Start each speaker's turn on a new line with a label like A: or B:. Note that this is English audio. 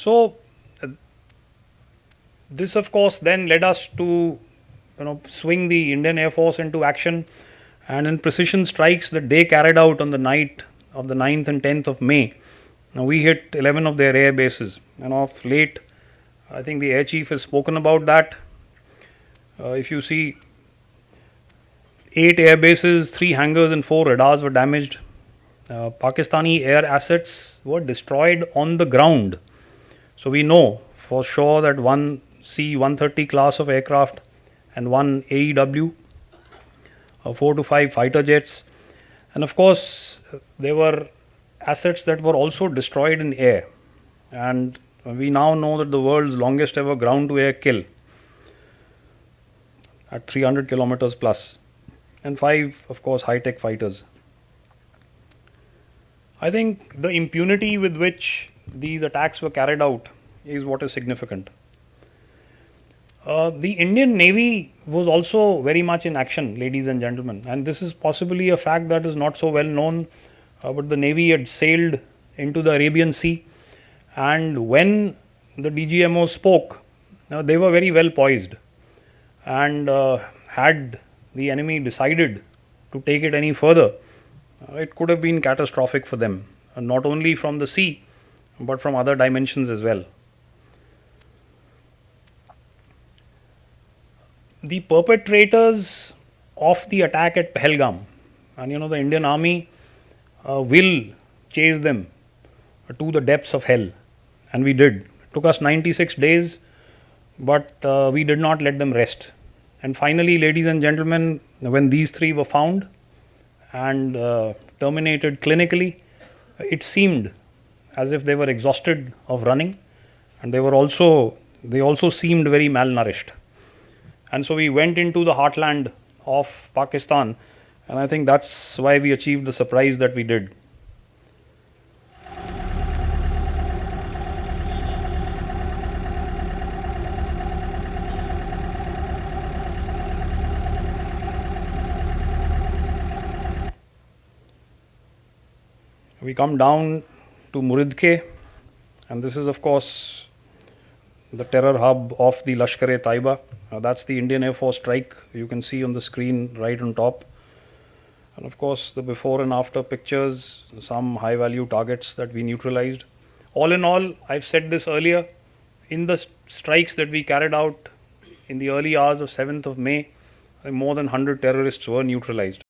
A: So this of course then led us to swing the Indian Air Force into action, and in precision strikes that they carried out on the night of the 9th and 10th of May, now we hit 11 of their air bases, and of late I think the air chief has spoken about that. If you see, 8 air bases, 3 hangars and 4 radars were damaged. Pakistani air assets were destroyed on the ground. So we know for sure that one C-130 class of aircraft and one AEW, 4 to 5 fighter jets, and of course there were assets that were also destroyed in air. And we now know that the world's longest ever ground to air kill at 300 kilometers plus, and 5 of course high tech fighters. I think the impunity with which these attacks were carried out is what is significant. The Indian Navy was also very much in action, ladies and gentlemen, and this is possibly a fact that is not so well known, but the Navy had sailed into the Arabian Sea, and when the DGMO spoke, they were very well poised, and had the enemy decided to take it any further, it could have been catastrophic for them, not only from the sea but from other dimensions as well. The perpetrators of the attack at Pahalgam, and the Indian Army will chase them to the depths of hell, and we did. It took us 96 days, but we did not let them rest. And finally, ladies and gentlemen, when these 3 were found and terminated clinically, it seemed as if they were exhausted of running, and they also seemed very malnourished. And so we went into the heartland of Pakistan, and I think that's why we achieved the surprise that we did. We come down to Muridke, and this is of course the terror hub of the Lashkar-e-Taiba. That's the Indian Air Force strike you can see on the screen right on top. And of course the before and after pictures, some high value targets that we neutralized. All in all, I've said this earlier, in the strikes that we carried out in the early hours of 7th of May, more than 100 terrorists were neutralized.